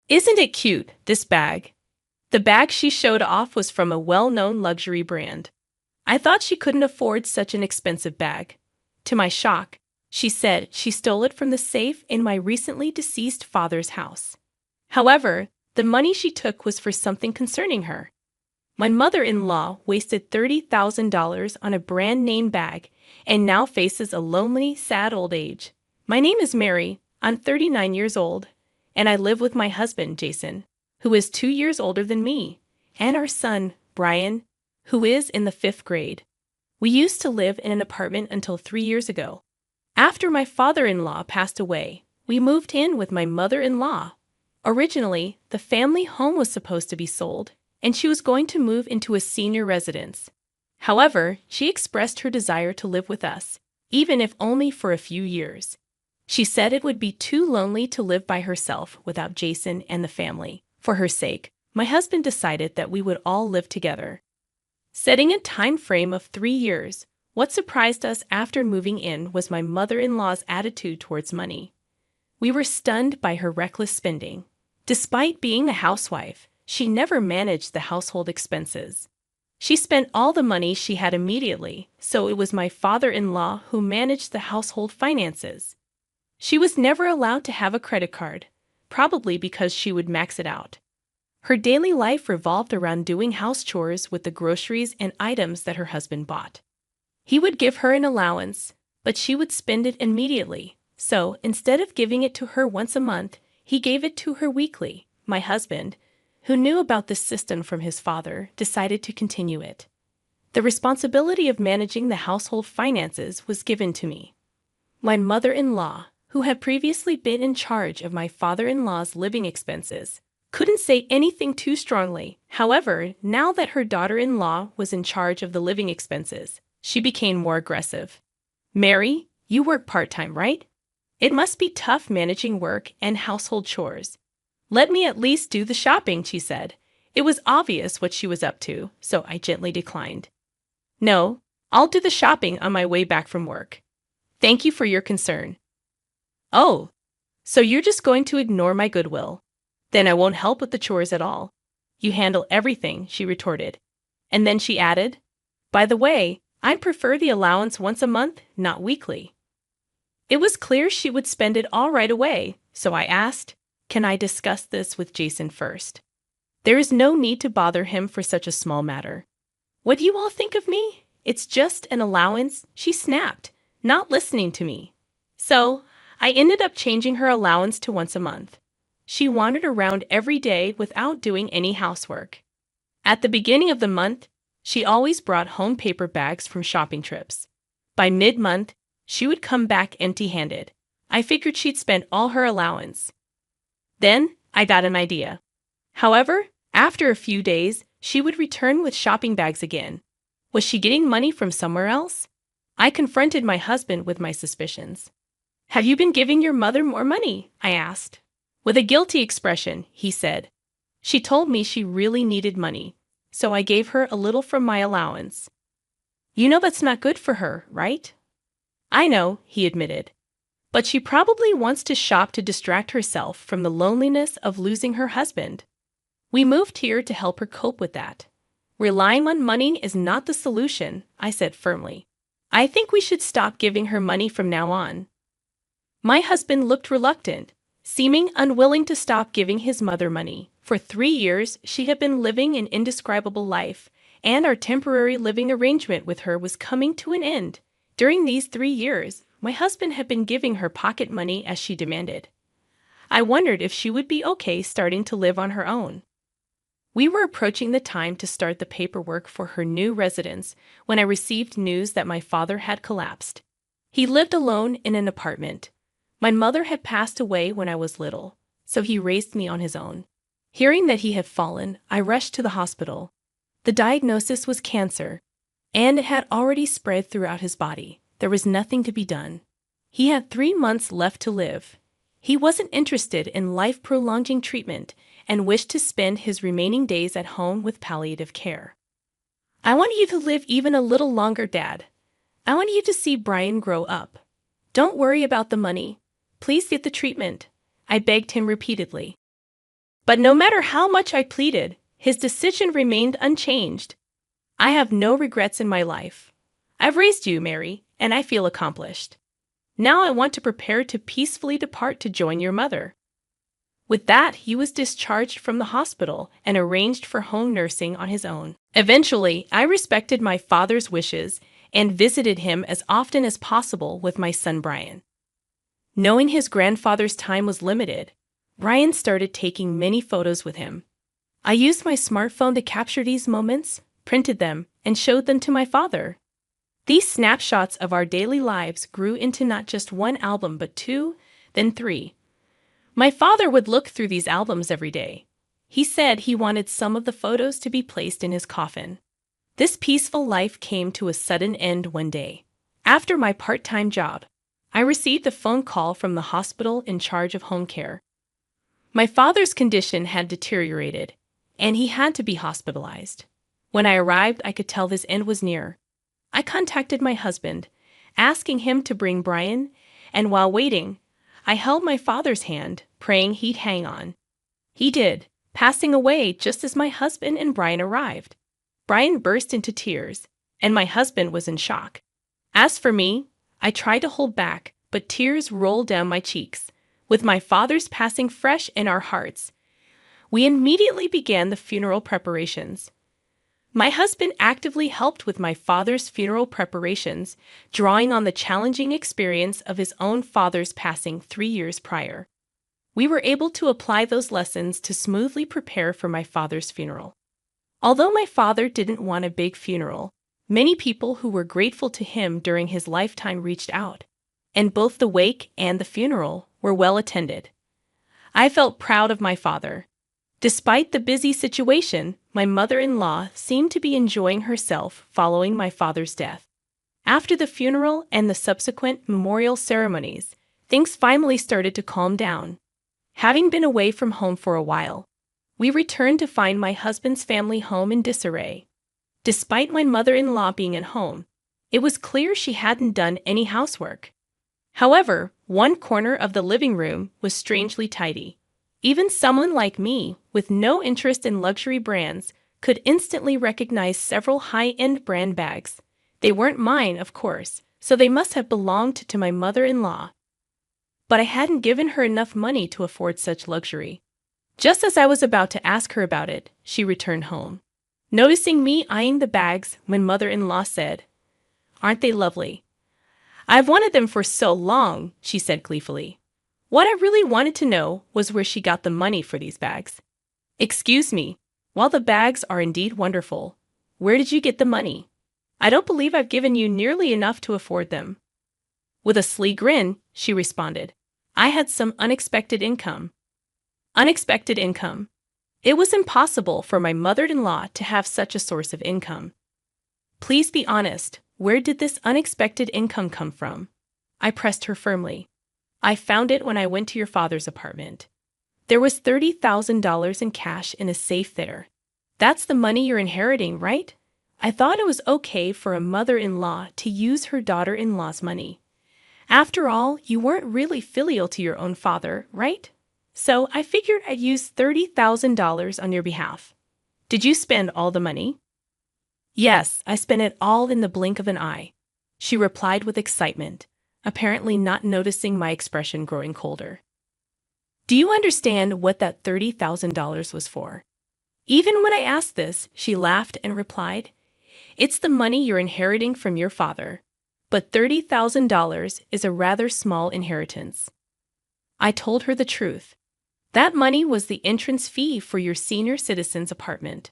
Isn't it cute, this bag? The bag she showed off was from a well-known luxury brand. I thought she couldn't afford such an expensive bag. To my shock, she said she stole it from the safe in my recently deceased father's house. However, the money she took was for something concerning her. My mother-in-law wasted $30,000 on a brand-name bag and now faces a lonely, sad old age. My name is Mary, I'm 39 years old, and I live with my husband, Jason, who is 2 years older than me, and our son, Brian, who is in the 5th grade. We used to live in an apartment until 3 years ago. After my father-in-law passed away, we moved in with my mother-in-law. Originally, the family home was supposed to be sold, and she was going to move into a senior residence. However, she expressed her desire to live with us, even if only for a few years. She said it would be too lonely to live by herself without Jason and the family. For her sake, my husband decided that we would all live together. Setting a time frame of 3 years, what surprised us after moving in was my mother-in-law's attitude towards money. We were stunned by her reckless spending. Despite being a housewife, she never managed the household expenses. She spent all the money she had immediately, so it was my father-in-law who managed the household finances. She was never allowed to have a credit card, probably because she would max it out. Her daily life revolved around doing house chores with the groceries and items that her husband bought. He would give her an allowance, but she would spend it immediately. So, instead of giving it to her once a month, he gave it to her weekly. My husband, who knew about this system from his father, decided to continue it. The responsibility of managing the household finances was given to me. My mother-in-law, who had previously been in charge of my father-in-law's living expenses, couldn't say anything too strongly. However, now that her daughter-in-law was in charge of the living expenses, she became more aggressive. "Mary, you work part-time, right? It must be tough managing work and household chores. Let me at least do the shopping," she said. It was obvious what she was up to, so I gently declined. "No, I'll do the shopping on my way back from work. Thank you for your concern." "Oh, so you're just going to ignore my goodwill? Then I won't help with the chores at all. You handle everything," she retorted. And then she added, "By the way, I'd prefer the allowance once a month, not weekly." It was clear she would spend it all right away, so I asked, "Can I discuss this with Jason first? There is no need to bother him for such a small matter." "What do you all think of me? It's just an allowance," she snapped, not listening to me. So, I ended up changing her allowance to once a month. She wandered around every day without doing any housework. At the beginning of the month, she always brought home paper bags from shopping trips. By mid-month, she would come back empty-handed. I figured she'd spent all her allowance. Then, I got an idea. However, after a few days, she would return with shopping bags again. Was she getting money from somewhere else? I confronted my husband with my suspicions. "Have you been giving your mother more money?" I asked. With a guilty expression, he said, "She told me she really needed money, so I gave her a little from my allowance." "You know that's not good for her, right?" "I know," he admitted. "But she probably wants to shop to distract herself from the loneliness of losing her husband. We moved here to help her cope with that. Relying on money is not the solution," I said firmly. "I think we should stop giving her money from now on." My husband looked reluctant, seeming unwilling to stop giving his mother money. For 3 years, she had been living an indescribable life, and our temporary living arrangement with her was coming to an end. During these 3 years, my husband had been giving her pocket money as she demanded. I wondered if she would be okay starting to live on her own. We were approaching the time to start the paperwork for her new residence when I received news that my father had collapsed. He lived alone in an apartment. My mother had passed away when I was little, so he raised me on his own. Hearing that he had fallen, I rushed to the hospital. The diagnosis was cancer, and it had already spread throughout his body. There was nothing to be done. He had 3 months left to live. He wasn't interested in life-prolonging treatment and wished to spend his remaining days at home with palliative care. "I want you to live even a little longer, Dad. I want you to see Brian grow up. Don't worry about the money. Please get the treatment," I begged him repeatedly. But no matter how much I pleaded, his decision remained unchanged. I have no regrets in my life. I've raised you, Mary, and I feel accomplished. Now I want to prepare to peacefully depart to join your mother. With that, he was discharged from the hospital and arranged for home nursing on his own. Eventually, I respected my father's wishes and visited him as often as possible with my son Brian. Knowing his grandfather's time was limited, Brian started taking many photos with him. I used my smartphone to capture these moments, printed them, and showed them to my father. These snapshots of our daily lives grew into not just one album but two, then three. My father would look through these albums every day. He said he wanted some of the photos to be placed in his coffin. This peaceful life came to a sudden end one day. After my part-time job, I received a phone call from the hospital in charge of home care. My father's condition had deteriorated, and he had to be hospitalized. When I arrived, I could tell his end was near. I contacted my husband, asking him to bring Brian, and while waiting, I held my father's hand, praying he'd hang on. He did, passing away just as my husband and Brian arrived. Brian burst into tears, and my husband was in shock. As for me, I tried to hold back, but tears rolled down my cheeks. With my father's passing fresh in our hearts, we immediately began the funeral preparations. My husband actively helped with my father's funeral preparations, drawing on the challenging experience of his own father's passing 3 years prior. We were able to apply those lessons to smoothly prepare for my father's funeral. Although my father didn't want a big funeral, many people who were grateful to him during his lifetime reached out, and both the wake and the funeral were well attended. I felt proud of my father. Despite the busy situation, my mother-in-law seemed to be enjoying herself following my father's death. After the funeral and the subsequent memorial ceremonies, things finally started to calm down. Having been away from home for a while, we returned to find my husband's family home in disarray. Despite my mother-in-law being at home, it was clear she hadn't done any housework. However, one corner of the living room was strangely tidy. Even someone like me, with no interest in luxury brands, could instantly recognize several high-end brand bags. They weren't mine, of course, so they must have belonged to my mother-in-law. But I hadn't given her enough money to afford such luxury. Just as I was about to ask her about it, she returned home. Noticing me eyeing the bags, my mother-in-law said, "Aren't they lovely?" "I've wanted them for so long," she said gleefully. What I really wanted to know was where she got the money for these bags. "Excuse me, while the bags are indeed wonderful, where did you get the money? I don't believe I've given you nearly enough to afford them." With a sly grin, she responded, "I had some unexpected income." Unexpected income. It was impossible for my mother-in-law to have such a source of income. "Please be honest, where did this unexpected income come from?" I pressed her firmly. "I found it when I went to your father's apartment. There was $30,000 in cash in a safe there. That's the money you're inheriting, right?" I thought it was okay for a mother-in-law to use her daughter-in-law's money. After all, you weren't really filial to your own father, right? So I figured I'd use $30,000 on your behalf. Did you spend all the money? "Yes, I spent it all in the blink of an eye," she replied with excitement, apparently not noticing my expression growing colder. "Do you understand what that $30,000 was for?" Even when I asked this, she laughed and replied, "It's the money you're inheriting from your father, but $30,000 is a rather small inheritance." I told her the truth. That money was the entrance fee for your senior citizen's apartment.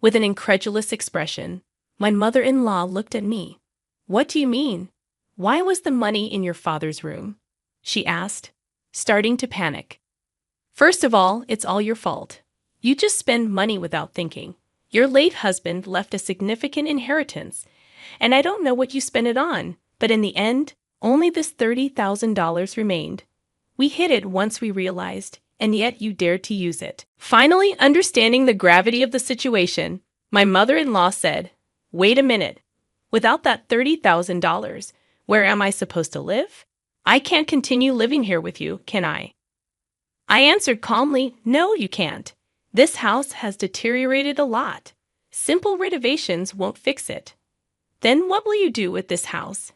With an incredulous expression, my mother-in-law looked at me. "What do you mean? Why was the money in your father's room?" she asked, starting to panic. "First of all, it's all your fault. You just spend money without thinking. Your late husband left a significant inheritance, and I don't know what you spent it on, but in the end, only this $30,000 remained. We hid it once we realized, and yet you dared to use it." Finally, understanding the gravity of the situation, my mother-in-law said, "Wait a minute. Without that $30,000, where am I supposed to live? I can't continue living here with you, can I?" I answered calmly, "No, you can't. This house has deteriorated a lot. Simple renovations won't fix it." "Then what will you do with this house?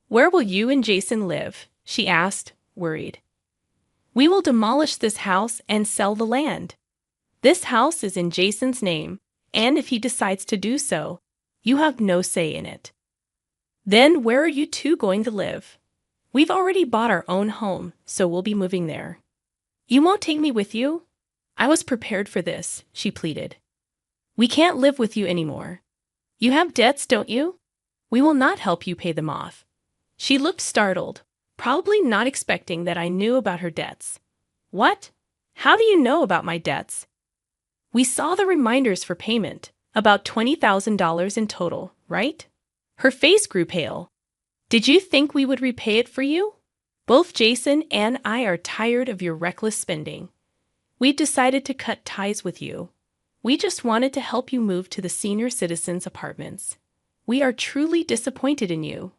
Where will you and Jason live?" she asked, worried. "We will demolish this house and sell the land. This house is in Jason's name, and if he decides to do so, you have no say in it." "Then where are you two going to live?" "We've already bought our own home, so we'll be moving there." "You won't take me with you?" "I was prepared for this," she pleaded. "We can't live with you anymore. You have debts, don't you? We will not help you pay them off." She looked startled, probably not expecting that I knew about her debts. "What? How do you know about my debts?" "We saw the reminders for payment, about $20,000 in total, right?" Her face grew pale. "Did you think we would repay it for you? Both Jason and I are tired of your reckless spending. We've decided to cut ties with you. We just wanted to help you move to the senior citizens' apartments. We are truly disappointed in you."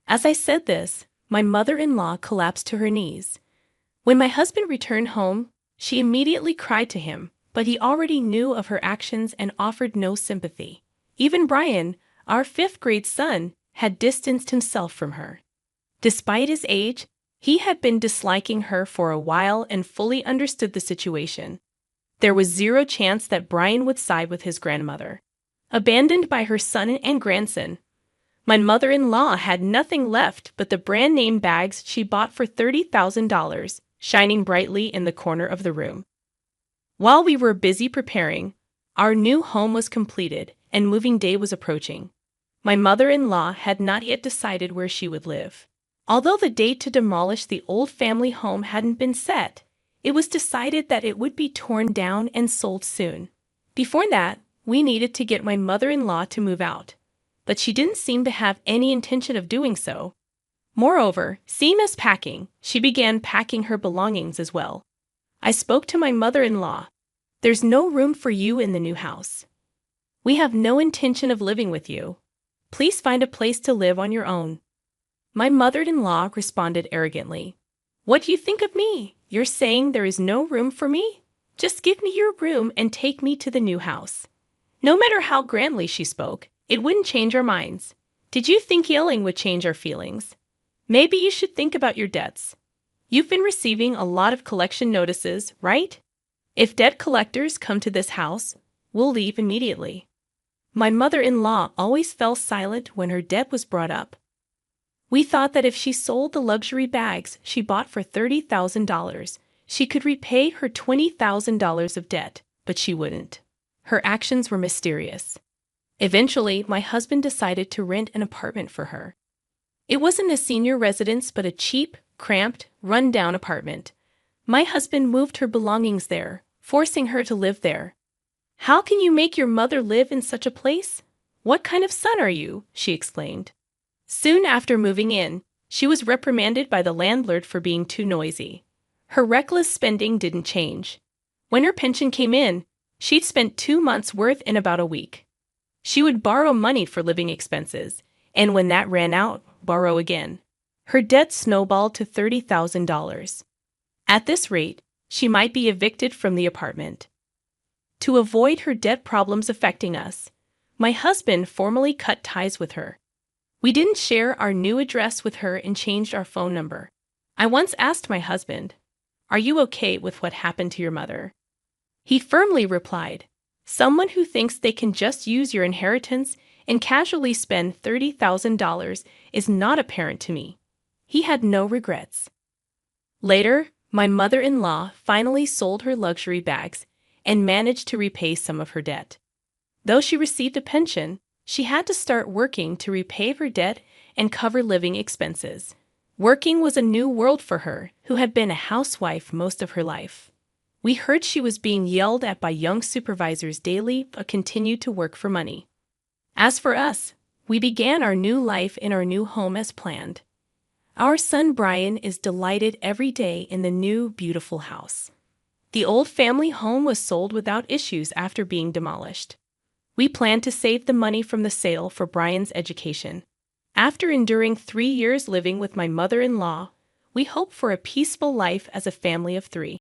As I said this, my mother-in-law collapsed to her knees. When my husband returned home, she immediately cried to him, but he already knew of her actions and offered no sympathy. Even Brian, our fifth-grade son, had distanced himself from her. Despite his age, he had been disliking her for a while and fully understood the situation. There was zero chance that Brian would side with his grandmother. Abandoned by her son and grandson, my mother-in-law had nothing left but the brand-name bags she bought for $30,000, shining brightly in the corner of the room. While we were busy preparing, our new home was completed and moving day was approaching. My mother-in-law had not yet decided where she would live. Although the date to demolish the old family home hadn't been set, it was decided that it would be torn down and sold soon. Before that, we needed to get my mother-in-law to move out, but she didn't seem to have any intention of doing so. Moreover, seeing us packing, she began packing her belongings as well. I spoke to my mother-in-law. "There's no room for you in the new house. We have no intention of living with you. Please find a place to live on your own." My mother-in-law responded arrogantly, "What do you think of me? You're saying there is no room for me? Just give me your room and take me to the new house." No matter how grandly she spoke, it wouldn't change our minds. Did you think yelling would change our feelings? Maybe you should think about your debts. You've been receiving a lot of collection notices, right? If debt collectors come to this house, we'll leave immediately. My mother-in-law always fell silent when her debt was brought up. We thought that if she sold the luxury bags she bought for $30,000, she could repay her $20,000 of debt, but she wouldn't. Her actions were mysterious. Eventually, my husband decided to rent an apartment for her. It wasn't a senior residence, but a cheap, cramped, run-down apartment. My husband moved her belongings there, forcing her to live there. "How can you make your mother live in such a place? What kind of son are you?" she exclaimed. Soon after moving in, she was reprimanded by the landlord for being too noisy. Her reckless spending didn't change. When her pension came in, she'd spent 2 months' worth in about a week. She would borrow money for living expenses, and when that ran out, borrow again. Her debt snowballed to $30,000. At this rate, she might be evicted from the apartment. To avoid her debt problems affecting us, my husband formally cut ties with her. We didn't share our new address with her and changed our phone number. I once asked my husband, "Are you okay with what happened to your mother?" He firmly replied, "Someone who thinks they can just use your inheritance and casually spend $30,000 is not a parent to me." He had no regrets. Later, my mother-in-law finally sold her luxury bags and managed to repay some of her debt. Though she received a pension, she had to start working to repay her debt and cover living expenses. Working was a new world for her, who had been a housewife most of her life. We heard she was being yelled at by young supervisors daily but continued to work for money. As for us, we began our new life in our new home as planned. Our son Brian is delighted every day in the new, beautiful house. The old family home was sold without issues after being demolished. We plan to save the money from the sale for Brian's education. After enduring 3 years living with my mother-in-law, we hope for a peaceful life as a family of 3.